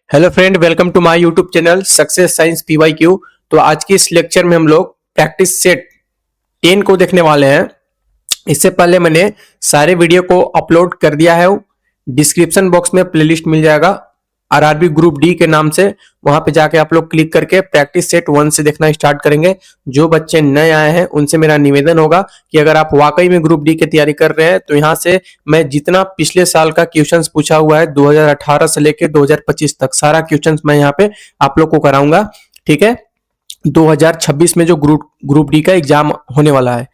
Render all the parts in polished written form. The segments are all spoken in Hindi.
Hello friend, welcome to my YouTube channel success science PYQ. तो आज की इस लेक्चर में हम लोग प्रैक्टिस सेट 10 को देखने वाले हैं। इससे पहले मैंने सारे वीडियो को अपलोड कर दिया है। डिस्क्रिप्शन बॉक्स में प्लेलिस्ट मिल जाएगा आरआरबी ग्रुप डी के नाम से। वहां पे जाके आप लोग क्लिक करके प्रैक्टिस सेट 1 से देखना स्टार्ट करेंगे। जो बच्चे नए आए हैं उनसे मेरा निवेदन होगा कि अगर आप वाकई में ग्रुप डी की तैयारी कर रहे हैं तो यहाँ से मैं जितना पिछले साल का क्वेश्चंस पूछा हुआ है 2018 से लेके 2025 तक सारा क्वेश्चंस मैं यहाँ पे आप लोग को कराऊंगा। ठीक है, 2026 में जो ग्रुप डी का एग्जाम होने वाला है,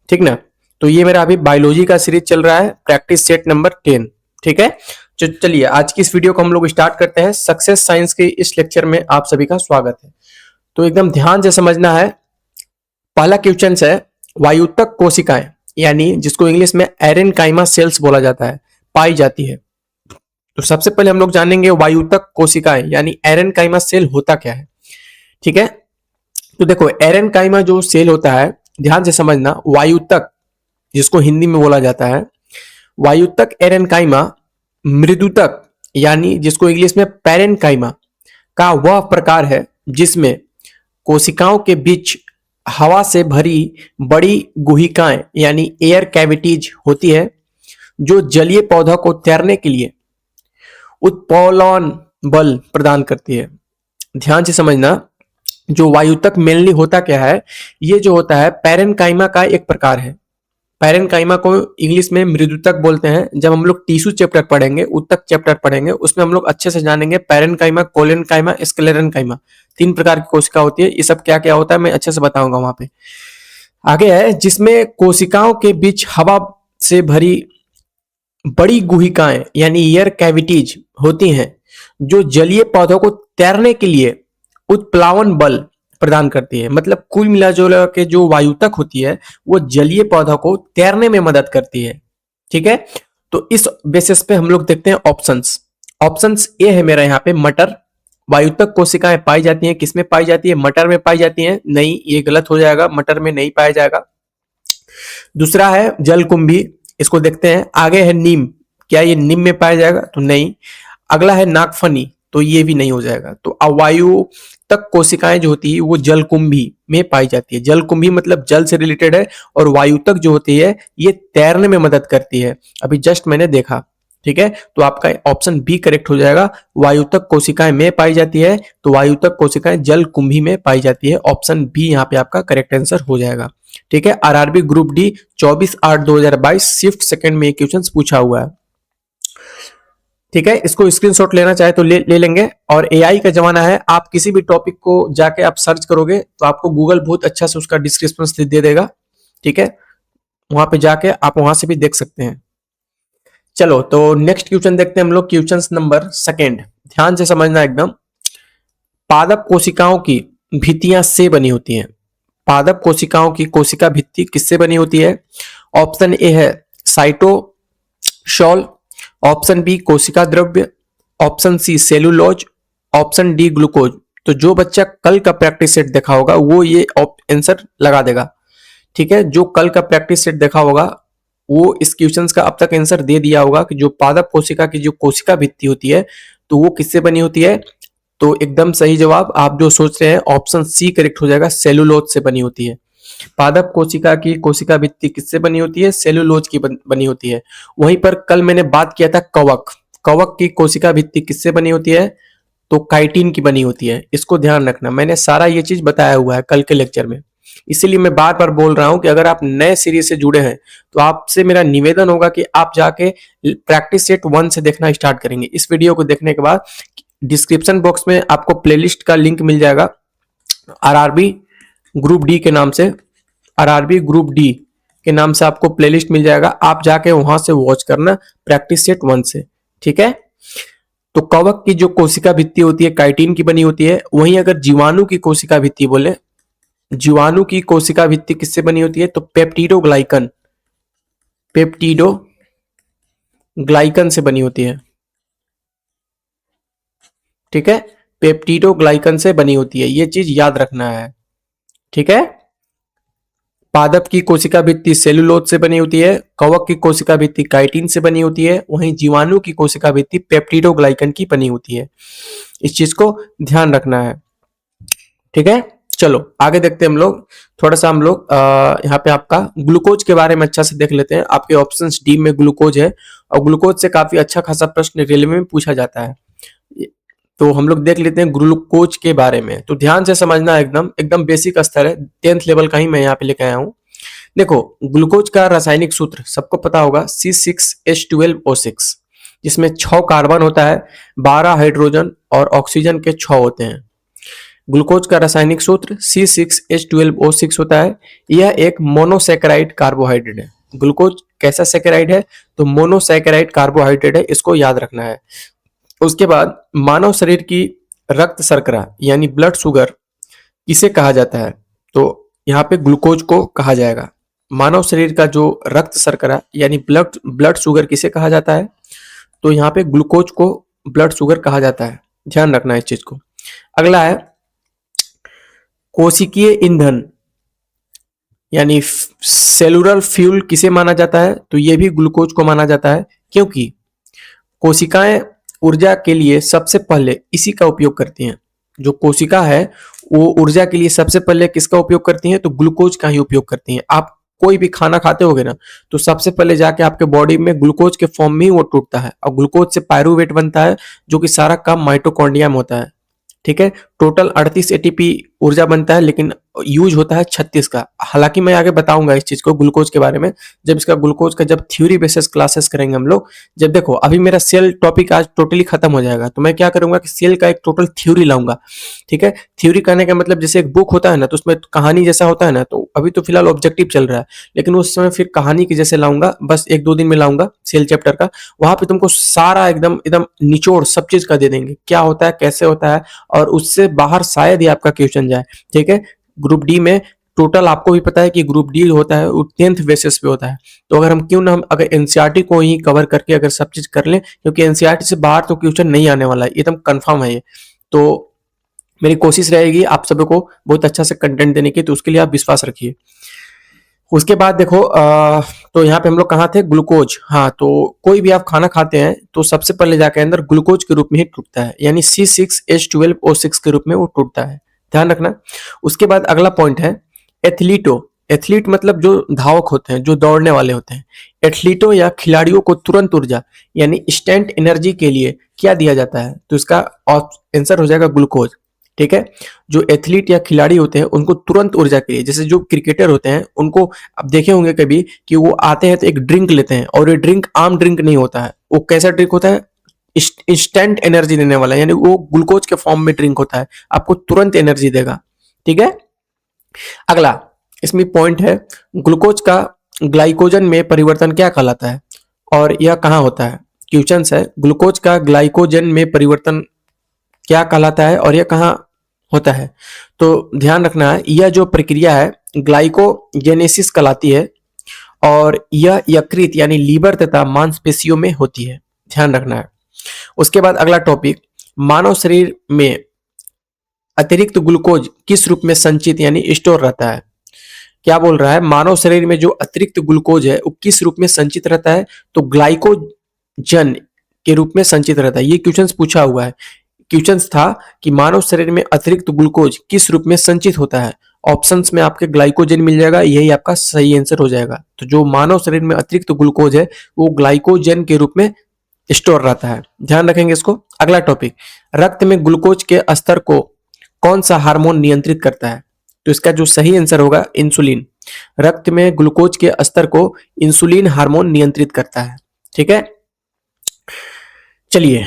ठीक ना। तो ये मेरा अभी बायोलॉजी का सीरीज चल रहा है, प्रैक्टिस सेट नंबर 10। ठीक है, चलिए आज की इस वीडियो को हम लोग स्टार्ट करते हैं। सक्सेस साइंस के इस लेक्चर में आप सभी का स्वागत है। तो एकदम ध्यान से समझना है। पहला क्वेश्चन है, वायुतक कोशिकाएं यानी जिसको इंग्लिश में एरेनकाइमा सेल्स बोला जाता है पाई जाती है। तो सबसे पहले हम लोग जानेंगे वायुतक कोशिकाएं यानी एरेनकाइमा सेल होता क्या है। ठीक है, तो देखो एरेनकाइमा जो सेल होता है, ध्यान से समझना। वायुतक जिसको हिंदी में बोला जाता है, वायुतक एरेनकाइमा मृदुतक यानी जिसको इंग्लिश में पैरेनकाइमा का वह प्रकार है जिसमें कोशिकाओं के बीच हवा से भरी बड़ी गुहिकाएं यानी एयर कैविटीज होती है जो जलीय पौधों को तैरने के लिए उत्प्लवन बल प्रदान करती है। ध्यान से समझना, जो वायुतक मेनली होता क्या है, ये जो होता है पैरेनकाइमा का एक प्रकार है। पैरेनकाइमा को इंग्लिश में मृदुतक बोलते हैं। जब हम लोग टिश्यू चैप्टर पढ़ेंगे, उत्तक चैप्टर पढ़ेंगे, उसमें हम लोग अच्छे से जानेंगे पैरेनकाइमा, कोलेनकाइमा, स्क्लेरेनकाइमा, 3 प्रकार की कोशिका होती है। ये सब क्या क्या होता है मैं अच्छे से बताऊंगा वहां पे। आगे है जिसमें कोशिकाओं के बीच हवा से भरी बड़ी गुहिकाएं यानी एयर कैविटीज होती हैं जो जलीय पौधों को तैरने के लिए उत्प्लावन बल प्रदान करती है। मतलब कुल मिलाजुला के जो वायुतक होती है वो जलीय पौधों को तैरने में मदद करती है। ठीक है, तो इस बेसिस पे हम लोग देखते हैं ऑप्शंस। ऑप्शंस ए है मेरा यहाँ पे मटर। वायुतक कोशिकाएं पाई जाती हैं, किसमें पाई जाती है? मटर में पाई जाती हैं। नहीं, ये गलत हो जाएगा, मटर में नहीं पाया जाएगा। दूसरा है जलकुंभी, इसको देखते हैं। आगे है नीम, क्या ये नीम में पाया जाएगा? तो नहीं। अगला है नागफनी, तो ये भी नहीं हो जाएगा। तो अवायु तक कोशिकाएं जो होती है वो जलकुंभी में पाई जाती है। जलकुंभी मतलब जल से रिलेटेड है, और वायु तक जो होती है ये तैरने में मदद करती है। अभी जस्ट मैंने देखा। ठीक है, तो आपका ऑप्शन बी करेक्ट हो जाएगा। वायुतक कोशिकाएं में पाई जाती है, तो वायुतक कोशिकाएं जल कुंभी में पाई जाती है। ऑप्शन बी यहाँ पे आपका करेक्ट आंसर हो जाएगा। ठीक है, RRB group D 24/8/2022 shift second में क्वेश्चन पूछा हुआ है। ठीक है, इसको स्क्रीनशॉट लेना चाहे तो ले लेंगे। और एआई का जमाना है, आप किसी भी टॉपिक को जाके आप सर्च करोगे तो आपको गूगल बहुत अच्छा से उसका डिस्क्रिप्शन दे देगा। ठीक है, वहां पे जाके आप वहां से भी देख सकते हैं। चलो तो नेक्स्ट क्वेश्चन देखते हैं हम लोग, क्वेश्चन नंबर 2। ध्यान से समझना एकदम। पादप कोशिकाओं की भित्तियां से बनी होती हैं। पादप कोशिकाओं की कोशिका भित्ति किससे बनी होती है? ऑप्शन ए है साइटोशॉल, ऑप्शन बी कोशिका द्रव्य, option C cellulose, option D glucose. तो जो बच्चा कल का प्रैक्टिस सेट देखा होगा वो ये आंसर लगा देगा। ठीक है, जो कल का प्रैक्टिस सेट देखा होगा वो इस क्वेश्चन का अब तक आंसर दे दिया होगा कि जो पादप कोशिका की जो कोशिका भित्ति होती है तो वो किससे बनी होती है। तो एकदम सही जवाब आप जो सोच रहे हैं ऑप्शन सी करेक्ट हो जाएगा, सेलुलोज से बनी होती है। पादप कोशिका की कोशिका भित्ति किससे बनी होती है? सेलुलोज की बनी होती है। वहीं पर कल मैंने बात किया था कवक। कवक की कोशिका भित्ति किससे बनी होती है? तो काइटिन की बनी होती है। इसको ध्यान रखना, मैंने सारा ये चीज बताया हुआ है कल के लेक्चर में। इसीलिए मैं बार बार बोल रहा हूं कि अगर आप नए सीरीज से जुड़े हैं तो आपसे मेरा निवेदन होगा कि आप जाके प्रैक्टिस सेट 1 से देखना स्टार्ट करेंगे। इस वीडियो को देखने के बाद डिस्क्रिप्शन बॉक्स में आपको प्लेलिस्ट का लिंक मिल जाएगा आरआरबी ग्रुप डी के नाम से। आरआरबी ग्रुप डी के नाम से आपको प्लेलिस्ट मिल जाएगा, आप जाके वहां से वॉच करना प्रैक्टिस सेट 1 से। ठीक है, तो कवक की जो कोशिका भित्ति होती है काइटिन की बनी होती है। वहीं अगर जीवाणु की कोशिका भित्ति बोले, जीवाणु की कोशिका भित्ति किससे बनी होती है? तो पेप्टिडोग्लाइकन, पेप्टिडोग्लाइकन से बनी होती है। ठीक है, पेप्टिडोग्लाइकन से बनी होती है, ये चीज याद रखना है। ठीक है, पादप की कोशिका भित्ति सेलुलोज से बनी होती है, कवक की कोशिका भित्ति काइटिन से बनी होती है, वहीं जीवाणु की कोशिका भित्ति पेप्टिडोग्लाइकन की बनी होती है। इस चीज को ध्यान रखना है, ठीक है। चलो आगे देखते हैं हम लोग। थोड़ा सा हम लोग यहाँ पे आपका ग्लूकोज के बारे में अच्छा से देख लेते हैं। आपके ऑप्शंस डी में ग्लूकोज है और ग्लूकोज से काफी अच्छा खासा प्रश्न रेलवे में पूछा जाता है। तो हम लोग देख लेते हैं ग्लूकोज के बारे में। तो ध्यान से समझना, एकदम एकदम बेसिक स्तर है, 10th लेवल का ही मैं यहाँ पे लेके आया हूँ। देखो ग्लूकोज का रासायनिक सूत्र सबको पता होगा C6H12O6, जिसमें 6 कार्बन होता है, 12 हाइड्रोजन और ऑक्सीजन के 6 होते हैं। ग्लूकोज का रासायनिक सूत्र C6H12O6 होता है। यह एक मोनोसैकेराइड कार्बोहाइड्रेट है। ग्लूकोज कैसा सैकेराइड है? तो मोनोसैकेराइड कार्बोहाइड्रेट है, इसको याद रखना है। उसके बाद मानव शरीर की रक्त शर्करा यानी ब्लड शुगर किसे कहा जाता है? तो यहाँ पे ग्लूकोज को कहा जाएगा। मानव शरीर का जो रक्त शर्करा यानी ब्लड शुगर किसे कहा जाता है? तो यहाँ पे ग्लूकोज को ब्लड शुगर कहा जाता है, ध्यान रखना है इस चीज को। अगला है कोशिकीय ईंधन यानी सेलुलर फ्यूल किसे माना जाता है? तो ये भी ग्लूकोज को माना जाता है, क्योंकि कोशिकाएं ऊर्जा के लिए सबसे पहले इसी का उपयोग करती हैं। जो कोशिका है वो ऊर्जा के लिए सबसे पहले किसका उपयोग करती हैं? तो ग्लूकोज का ही उपयोग करती हैं। आप कोई भी खाना खाते होगे ना, तो सबसे पहले जाके आपके बॉडी में ग्लूकोज के फॉर्म में ही वो टूटता है और ग्लूकोज से पायरूवेट बनता है, जो कि सारा काम माइटोकॉन्ड्रिया में होता है, ठीक है। टोटल 38 एटीपी ऊर्जा बनता है, लेकिन यूज होता है 36 का। हालांकि मैं आगे बताऊंगा इस चीज को ग्लूकोज के बारे में, जब इसका ग्लूकोज का जब थ्योरी बेसिस क्लासेस करेंगे हम लोग। जब देखो अभी मेरा सेल टॉपिक आज टोटली खत्म हो जाएगा, तो मैं क्या करूंगा कि सेल का एक टोटल थ्योरी लाऊंगा, ठीक है। थ्योरी कहने का मतलब जैसे एक बुक होता है ना, तो उसमें कहानी जैसा होता है ना, तो अभी तो फिलहाल ऑब्जेक्टिव चल रहा है, लेकिन उस समय फिर कहानी के जैसे लाऊंगा, बस 1-2 दिन में लाऊंगा सेल चैप्टर का। वहां पे तुमको सारा एकदम एकदम निचोड़ सब चीज का दे देंगे, क्या होता है, कैसे होता है, और उससे बाहर शायद ही आपका क्वेश्चन जाए, ठीक है। ग्रुप डी में टोटल आपको भी पता है कि ग्रुप डी होता है वो 10th बेसिस पे होता है। तो अगर हम क्यों ना हम अगर एनसीईआरटी को ही कवर करके अगर सब चीज कर लें, क्योंकि एनसीईआरटी से बाहर तो क्वेश्चन नहीं आने वाला है, एकदम कंफर्म है ये। तो मेरी कोशिश रहेगी आप सभी को बहुत अच्छा से कंटेंट देने की, तो उसके लिए आप विश्वास रखिए। उसके बाद देखो तो यहाँ पे हम लोग कहाँ थे? ग्लूकोज। हाँ, तो कोई भी आप खाना खाते हैं तो सबसे पहले जाके अंदर ग्लूकोज के रूप में ही टूटता है, यानी C6H12O6 के रूप में वो टूटता है, ध्यान रखना। उसके बाद अगला पॉइंट है एथलीटो। एथलीट मतलब जो धावक होते हैं, जो दौड़ने वाले होते हैं। एथलीटों या खिलाड़ियों को तुरंत ऊर्जा यानी इंस्टेंट एनर्जी के लिए क्या दिया जाता है? तो इसका आंसर हो जाएगा ग्लूकोज, ठीक है। जो एथलीट या खिलाड़ी होते हैं उनको तुरंत ऊर्जा के लिए, जैसे जो क्रिकेटर होते हैं उनको आप देखे होंगे कभी कि वो आते हैं तो एक ड्रिंक लेते हैं, और ये ड्रिंक आम ड्रिंक नहीं होता है, वो कैसा ड्रिंक होता है? इंस्टेंट एनर्जी देने वाला, यानी वो ग्लूकोज के फॉर्म में ड्रिंक होता है, आपको तुरंत एनर्जी देगा, ठीक है। अगला इसमें पॉइंट है ग्लूकोज का ग्लाइकोजन में परिवर्तन क्या कहलाता है और यह कहाँ होता है? क्वेश्चन है ग्लूकोज का ग्लाइकोजन में परिवर्तन क्या कहलाता है और यह कहाँ होता है? तो ध्यान रखना है, यह जो प्रक्रिया है ग्लाइकोजेनेसिस कहलाती है, और यह यकृत यानी लीवर तथा मांसपेशियों में होती है, ध्यान रखना है। उसके बाद अगला टॉपिक, मानव शरीर में अतिरिक्त ग्लूकोज किस रूप में संचित यानी स्टोर रहता है? क्या बोल रहा है? मानव शरीर में जो अतिरिक्त ग्लूकोज है वो किस रूप में संचित रहता है? तो ग्लाइकोजन के रूप में संचित रहता है। ये क्वेश्चन पूछा हुआ है। क्वेश्चन था कि मानव शरीर में अतिरिक्त ग्लूकोज किस रूप में संचित होता है। ऑप्शंस में आपके ग्लाइकोजन मिल जाएगा, यही आपका सही आंसर हो जाएगा। तो जो मानव शरीर में अतिरिक्त ग्लूकोज है वो ग्लाइकोजन के रूप में स्टोर रहता है, ध्यान रखेंगे इसको। अगला टॉपिक, रक्त में ग्लूकोज के स्तर को कौन सा हार्मोन नियंत्रित करता है? तो इसका जो सही आंसर होगा इंसुलिन। रक्त में ग्लूकोज के स्तर को इंसुलिन हार्मोन नियंत्रित करता है, ठीक है। चलिए,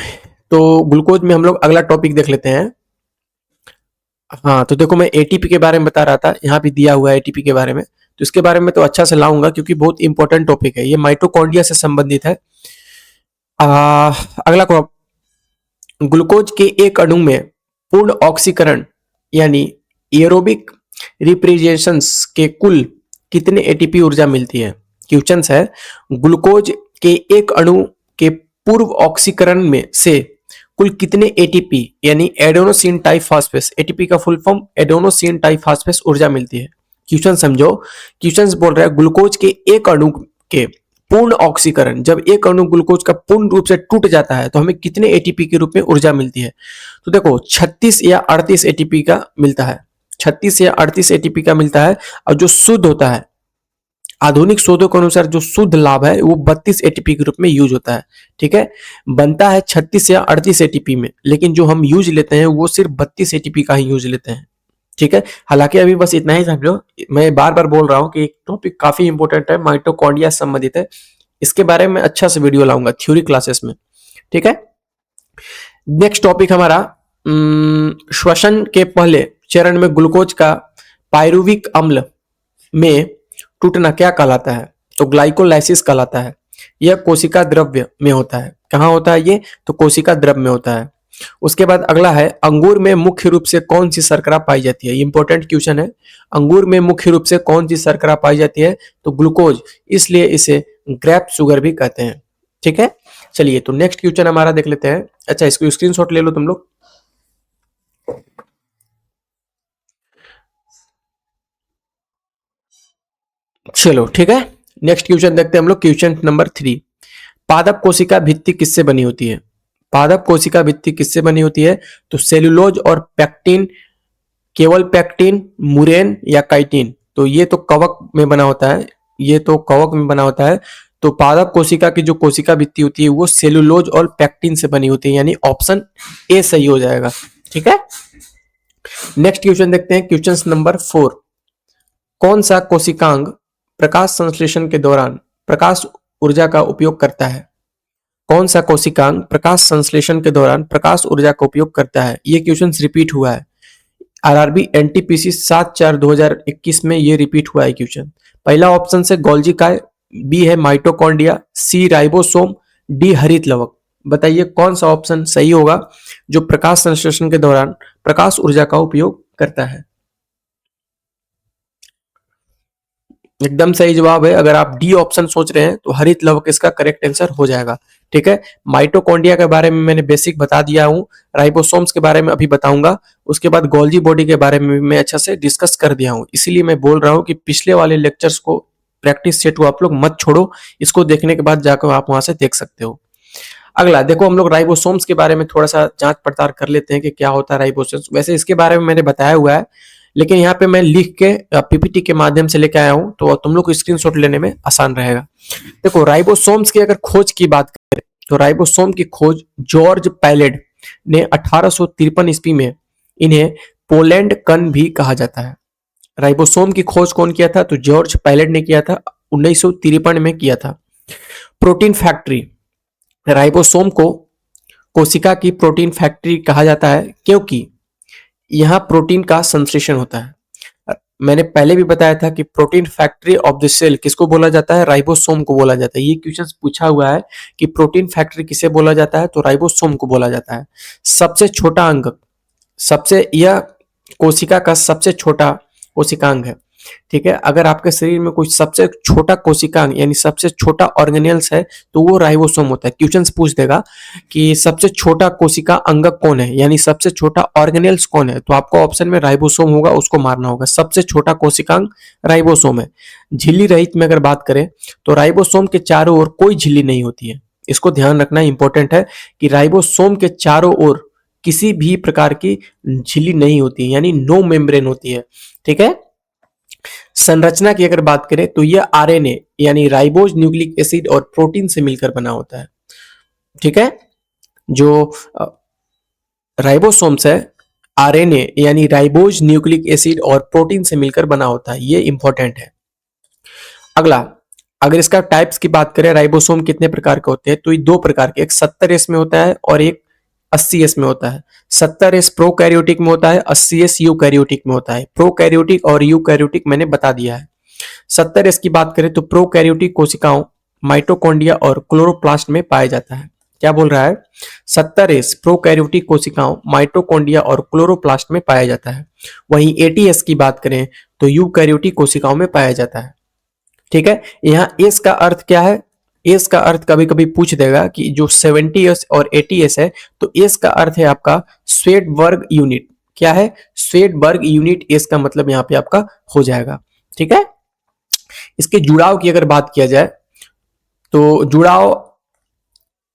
तो ग्लूकोज में हम लोग अगला टॉपिक देख लेते हैं। हाँ, तो देखो मैं एटीपी के बारे में बता रहा था, यहाँ भी दिया हुआ है एटीपी के बारे में, तो इसके बारे में तो अच्छा से लाऊंगा क्योंकि बहुत इंपॉर्टेंट टॉपिक है, ये माइटोकॉन्ड्रिया से संबंधित है। अगला ग्लूकोज के एक अणु में पूर्ण ऑक्सीकरण यानी एरोबिक रिप्रेजेंटेशंस के कुल कितने एटीपी ऊर्जा मिलती है? क्वेश्चन है ग्लूकोज के एक अणु के पूर्व ऑक्सीकरण में से कुल कितने एटीपी यानी एडेनोसिन ट्राइफॉस्फेट, एटीपी का फुल फॉर्म एडेनोसिन ट्राइफॉस्फेट ऊर्जा मिलती है? क्वेश्चन समझो, क्वेश्चन बोल रहा है ग्लूकोज के एक अणु के पूर्ण ऑक्सीकरण, जब एक अणु ग्लूकोज का पूर्ण रूप से टूट जाता है तो हमें कितने एटीपी के रूप में ऊर्जा मिलती है? तो देखो 36 या 38 एटीपी का मिलता है, 36 या 38 एटीपी का मिलता है। और जो शुद्ध होता है, आधुनिक शोधों के अनुसार जो शुद्ध लाभ है वो 32 एटीपी के रूप में यूज होता है। ठीक है, बनता है 36 या 38 एटीपी में, लेकिन जो हम यूज लेते हैं वो सिर्फ 32 एटीपी का ही यूज लेते हैं। ठीक है, हालांकि अभी बस इतना ही समझो, मैं बार बार बोल रहा हूँ कि एक टॉपिक काफी इंपॉर्टेंट है, माइटोकॉन्ड्रिया से संबंधित है, इसके बारे में अच्छा से वीडियो लाऊंगा थ्योरी क्लासेस में। ठीक है, नेक्स्ट टॉपिक हमारा श्वसन के पहले चरण में ग्लूकोज का पायरुविक अम्ल में टूटना क्या कहलाता है? तो ग्लाइकोलाइसिस कहलाता है। यह कोशिका द्रव्य में होता है। कहाँ होता है ये? तो कोशिका द्रव्य में होता है। उसके बाद अगला है, अंगूर में मुख्य रूप से कौन सी शर्करा पाई जाती है? इंपॉर्टेंट क्वेश्चन है। अंगूर में मुख्य रूप से कौन सी शर्करा पाई जाती है? तो ग्लूकोज, इसलिए इसे ग्रेप शुगर भी कहते हैं। ठीक है, चलिए तो नेक्स्ट क्वेश्चन हमारा देख लेते हैं। अच्छा, इसको स्क्रीनशॉट ले लो तुम लोग। चलो ठीक है, नेक्स्ट क्वेश्चन देखते हैं हम लोग, क्वेश्चन नंबर 3। पादप कोशिका भित्ति किससे बनी होती है? पादप कोशिका भित्ति किससे बनी होती है? तो सेलुलोज और पैक्टिन, केवल पैक्टिन, मुरेन या काइटिन? तो ये तो कवक में बना होता है, ये तो कवक में बना होता है। तो पादप कोशिका की जो कोशिका भित्ति होती है वो सेलुलोज और पैक्टिन से बनी होती है, यानी ऑप्शन ए सही हो जाएगा। ठीक है, नेक्स्ट क्वेश्चन देखते हैं, क्वेश्चन नंबर 4। कौन सा कोशिकांग प्रकाश संश्लेषण के दौरान प्रकाश ऊर्जा का उपयोग करता है? कौन सा कोशिकांग प्रकाश संश्लेषण के दौरान प्रकाश ऊर्जा का उपयोग करता है? ये क्वेश्चन रिपीट हुआ है, आरआरबी एनटीपीसी 7/4/2021 में ये रिपीट हुआ है क्वेश्चन। पहला ऑप्शन से गोल्जी काय, बी है माइटोकॉन्ड्रिया, सी राइबोसोम, डी हरित लवक। बताइए कौन सा ऑप्शन सही होगा जो प्रकाश संश्लेषण के दौरान प्रकाश ऊर्जा का उपयोग करता है? एकदम सही जवाब है। अगर आप डी ऑप्शन सोच रहे हैं तो हरित लवक इसका करेक्ट आंसर हो जाएगा। ठीक है, माइटोकॉन्ड्रिया के बारे में मैंने बेसिक बता दिया हूं, राइबोसोम्स के बारे में अभी बताऊंगा, उसके बाद गोल्जी बॉडी के बारे में मैं अच्छा से डिस्कस कर दिया हूं। इसीलिए मैं बोल रहा हूं कि पिछले वाले लेक्चर्स को, प्रैक्टिस सेट को आप लोग मत छोड़ो, इसको देखने के बाद जाकर आप वहां से देख सकते हो। अगला देखो, हम लोग राइबोसोम्स के बारे में थोड़ा सा जांच पड़ताल कर लेते हैं कि क्या होता है राइबोसोम्स। वैसे इसके बारे में मैंने बताया हुआ है, लेकिन यहाँ पे मैं लिख के पीपीटी के माध्यम से लेके आया हूं, तो तुम लोग को स्क्रीनशॉट लेने में आसान रहेगा। देखो, राइबोसोम्स की अगर खोज की बात करें तो राइबोसोम की खोज जॉर्ज पैलेड ने 1853 ईस्वी में, इन्हें पोलैंड कण भी कहा जाता है। राइबोसोम की खोज कौन किया था? तो जॉर्ज पैलेड ने किया था, 1953 में किया था। प्रोटीन फैक्ट्री, राइबोसोम को कोशिका की प्रोटीन फैक्ट्री कहा जाता है क्योंकि यहां प्रोटीन का संश्लेषण होता है। मैंने पहले भी बताया था कि protein factory of the cell किसको बोला जाता है? राइबोसोम को बोला जाता है। ये क्वेश्चन पूछा हुआ है कि प्रोटीन फैक्ट्री किसे बोला जाता है? तो राइबोसोम को बोला जाता है। सबसे छोटा अंग, यह कोशिका का सबसे छोटा कोशिकांग है। ठीक है, अगर आपके शरीर में कोई सबसे छोटा कोशिकांग यानी सबसे छोटा ऑर्गेनेल्स है तो वो राइबोसोम होता है। क्वेश्चन पूछ देगा कि सबसे छोटा कोशिका अंगक कौन है, यानी सबसे छोटा ऑर्गेनेल्स कौन है, तो आपको ऑप्शन में राइबोसोम होगा, उसको मारना होगा। सबसे छोटा कोशिकांग राइबोसोम है। झिल्ली रहित में अगर बात करें तो राइबोसोम के चारों ओर कोई झिल्ली नहीं होती है। इसको ध्यान रखना इंपॉर्टेंट है कि राइबोसोम के चारों ओर किसी भी प्रकार की झिल्ली नहीं होती है, यानी नो मेम्ब्रेन होती है। ठीक है, संरचना की अगर बात करें तो यह आरएनए यानी राइबोज न्यूक्लिक एसिड और प्रोटीन से मिलकर बना होता है। ठीक है, जो राइबोसोम्स है, आरएनए यानी राइबोज न्यूक्लिक एसिड और प्रोटीन से मिलकर बना होता है, ये इंपॉर्टेंट है। अगला, अगर इसका टाइप्स की बात करें, राइबोसोम कितने प्रकार के होते हैं? तो ये दो प्रकार के, एक 70S में होता है और एक 80S में होता है। 70S प्रोकैरियोटिक में होता है, 80S यूकैरियोटिक में होता है। प्रोकैरियोटिक और यूकैरियोटिक मैंने बता दिया है। 70S की बात करें तो प्रोकैरियोटिक कोशिकाओं माइटोकॉन्ड्रिया और क्लोरोप्लास्ट में पाया जाता है। क्या बोल रहा है? 70S प्रोकैरियोटिक कोशिकाओं माइटोकॉन्ड्रिया और क्लोरोप्लास्ट में पाया जाता है। वहीं 80S की बात करें तो यूकैरियोटिक कोशिकाओं में पाया जाता है। ठीक है, यहाँ एस का अर्थ क्या है? एस का अर्थ कभी कभी पूछ देगा कि जो 70S और 80S है, तो एस का अर्थ है आपका स्वेटबर्ग यूनिट। क्या है? स्वेटबर्ग यूनिट एस का मतलब यहाँ पे आपका हो जाएगा। ठीक है। इसके जुड़ाव की अगर बात किया जाए तो जुड़ाव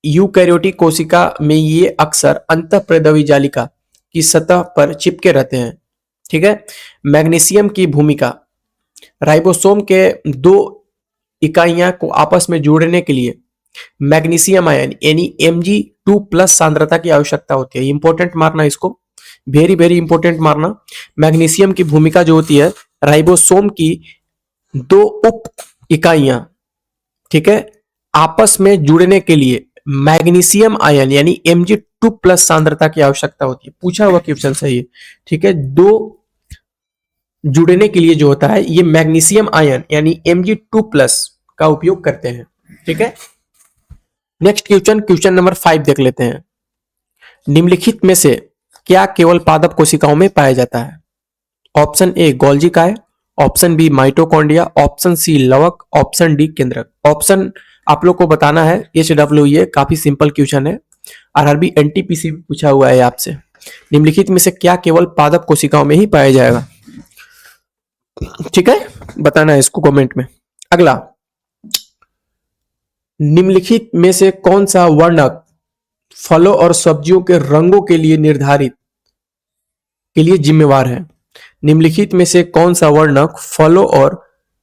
यूकैरियोटिक कोशिका में ये अक्सर अंतःप्रेदवी जालिका की सतह पर चिपके रहते हैं। ठीक है। मैग्नीशियम की भूमिका, राइबोसोम के दो इकाइयां को आपस में जोड़ने के लिए मैग्नीशियम आयन यानी Mg2+ सांद्रता की आवश्यकता होती है। इंपॉर्टेंट मारना इसको, वेरी वेरी इंपॉर्टेंट मारना। मैग्नीशियम की भूमिका जो होती है, राइबोसोम की दो उप इकाइयां, ठीक है, आपस में जुड़ने के लिए मैग्नीशियम आयन यानी Mg2+ सांद्रता की आवश्यकता होती है। पूछा हुआ क्वेश्चन सही है। ठीक है, दो जुड़ने के लिए जो होता है ये मैग्नीशियम आयन यानी Mg2+ का उपयोग करते हैं। ठीक है। नेक्स्ट क्वेश्चन, क्वेश्चन नंबर 5 देख लेते हैं। निम्नलिखित में से क्या केवल पादप कोशिकाओं में पाया जाता है? ऑप्शन ए गोल्जी काय, option B mitochondria, option C लवक, ऑप्शन डी केंद्रक। ऑप्शन आप लोग को बताना है। HWE काफी सिंपल क्वेश्चन है, आरआरबी एनटीपीसी भी पूछा हुआ है आपसे। निम्नलिखित में से क्या केवल पादप कोशिकाओं में ही पाया जाएगा? ठीक है, बताना है इसको कमेंट में। अगला, निम्नलिखित में से कौन सा वर्णक फलों और सब्जियों के रंगों के लिए निर्धारित के लिए जिम्मेवार है? निम्नलिखित में से कौन सा वर्णक फलों और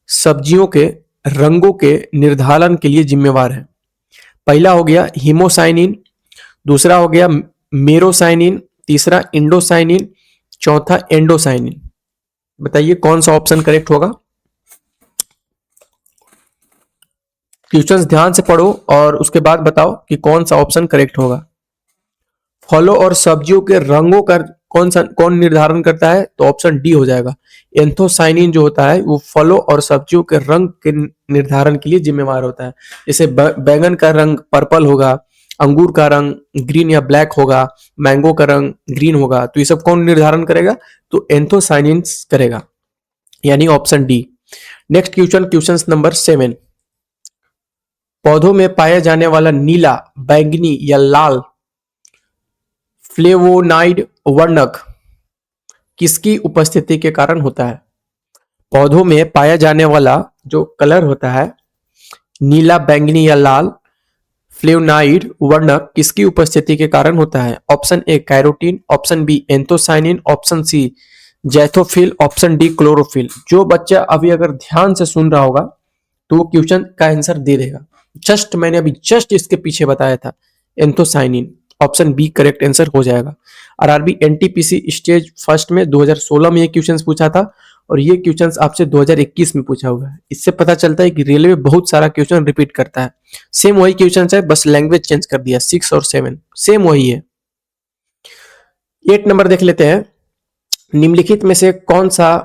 सब्जियों के रंगों के निर्धारण के लिए जिम्मेवार है? पहला हो गया हीमोसाइनिन, दूसरा हो गया मेरोसाइनिन, तीसरा इंडोसाइनिन, चौथा एंडोसाइनिन। बताइए कौन सा ऑप्शन करेक्ट होगा? क्वेश्चंस ध्यान से पढ़ो और उसके बाद बताओ कि कौन सा ऑप्शन करेक्ट होगा। फलों और सब्जियों के रंगों का कौन निर्धारण करता है? तो ऑप्शन डी हो जाएगा। एंथोसाइनिन जो होता है वो फलों और सब्जियों के रंग के निर्धारण के लिए जिम्मेवार होता है। जैसे बैंगन का रंग पर्पल होगा, अंगूर का रंग ग्रीन या ब्लैक होगा, मैंगो का रंग ग्रीन होगा, तो ये सब कौन निर्धारण करेगा? तो एंथोसाइनिन करेगा, यानी option D. Next question, question number 7। पौधों में पाया जाने वाला नीला, बैंगनी या लाल फ्लेवोनाइड वर्णक किसकी उपस्थिति के कारण होता है? पौधों में पाया जाने वाला जो कलर होता है नीला, बैंगनी या लाल फ्लेवोनाइड वर्णक किसकी उपस्थिति के कारण होता है? Option A carotene, option B anthocyanin, option C xanthophyll, option D chlorophyll. जो बच्चा अभी अगर ध्यान से सुन रहा होगा तो वो क्वेश्चन का आंसर दे देगा। मैंने अभी इसके पीछे बताया था, anthocyanin. Option B correct answer हो जाएगा। आरआरबी एनटीपीसी स्टेज फर्स्ट में 2016 में ये क्वेश्चन पूछा था और ये क्वेश्चन आपसे 2021 में पूछा हुआ है। इससे पता चलता है कि रेलवे बहुत सारा क्वेश्चन रिपीट करता है। सेम वही क्वेश्चन है, बस लैंग्वेज चेंज कर दिया। 6 और 7 सेम वही है। 8 नंबर देख लेते हैं। निम्नलिखित में से कौन सा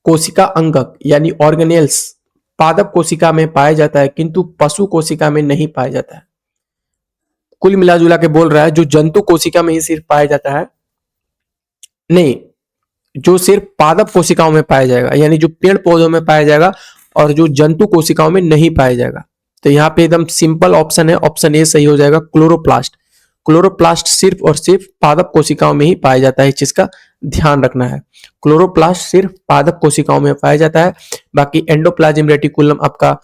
कोशिका अंगक यानी ऑर्गेनेल्स पादप कोशिका में पाया जाता है किंतु पशु कोशिका में नहीं पाया जाता है? कुल मिलाजुला के बोल रहा है जो जंतु कोशिका में ही सिर्फ पाया जाता है, नहीं, जो सिर्फ पादप कोशिकाओं में पाया जाएगा, यानी जो पेड़ पौधों में पाया जाएगा और जो जंतु कोशिकाओं में नहीं पाया जाएगा। तो यहाँ पे एकदम सिंपल ऑप्शन है, ऑप्शन ए सही हो जाएगा, क्लोरोप्लास्ट। क्लोरोप्लास्ट सिर्फ और सिर्फ पादप कोशिकाओं में ही पाया जाता है, इस चीज का ध्यान रखना है। क्लोरोप्लास्ट सिर्फ पादप कोशिकाओं में पाया जाता है, बाकी एंडोप्लाज्म रेटिकुलम आपका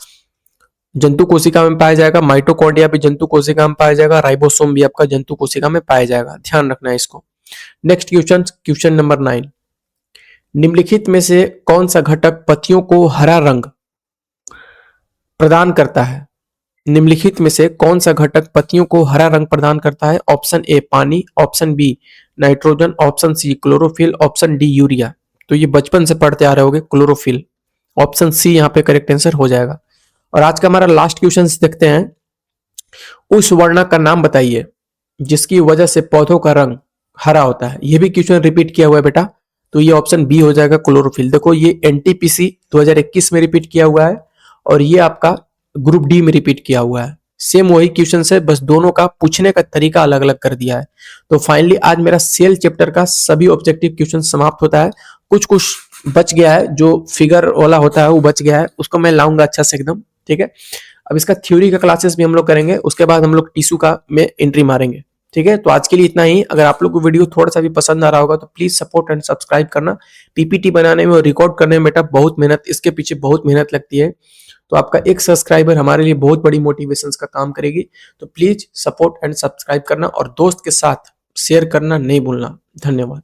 जंतु कोशिका में पाया जाएगा, माइटोकॉन्ड्रिया भी जंतु कोशिका में पाया जाएगा, राइबोसोम भी आपका जंतु कोशिका में पाया जाएगा। ध्यान रखना है इसको। Next question, question number 9। निम्नलिखित में से कौन सा घटक पत्तियों को हरा रंग प्रदान करता है? निम्नलिखित में से कौन सा घटक पत्तियों को हरा रंग प्रदान करता है? ऑप्शन ए पानी, option B nitrogen, option C chlorophyll, option D urea. तो ये बचपन से पढ़ते आ रहे होंगे, क्लोरोफिल। ऑप्शन सी यहाँ पे करेक्ट आंसर हो जाएगा। और आज का हमारा लास्ट क्वेश्चन देखते हैं। उस वर्णक का नाम बताइए जिसकी वजह से पौधों का रंग हरा होता है। यह भी क्वेश्चन रिपीट किया हुआ है बेटा, तो ये ऑप्शन बी हो जाएगा, क्लोरोफिल। देखो ये एनटीपीसी 2021 में रिपीट किया हुआ है और ये आपका ग्रुप डी में रिपीट किया हुआ है। सेम वही क्वेश्चन है, बस दोनों का पूछने का तरीका अलग अलग कर दिया है। तो फाइनली आज मेरा सेल चैप्टर का सभी ऑब्जेक्टिव क्वेश्चन समाप्त होता है। कुछ कुछ बच गया है, जो फिगर वाला होता है वो बच गया है, उसको मैं लाऊंगा अच्छा से एकदम। ठीक है, अब इसका थ्योरी का क्लासेस भी हम लोग करेंगे, उसके बाद हम लोग टिश्यू का में एंट्री मारेंगे। ठीक है, तो आज के लिए इतना ही। अगर आप लोग को वीडियो थोड़ा सा भी पसंद आ रहा होगा तो प्लीज सपोर्ट एंड सब्सक्राइब करना। पीपीटी बनाने में और रिकॉर्ड करने में बेटा बहुत मेहनत, इसके पीछे बहुत मेहनत लगती है, तो आपका एक सब्सक्राइबर हमारे लिए बहुत बड़ी मोटिवेशन का काम करेगी। तो प्लीज सपोर्ट एंड सब्सक्राइब करना और दोस्त के साथ शेयर करना नहीं भूलना। धन्यवाद।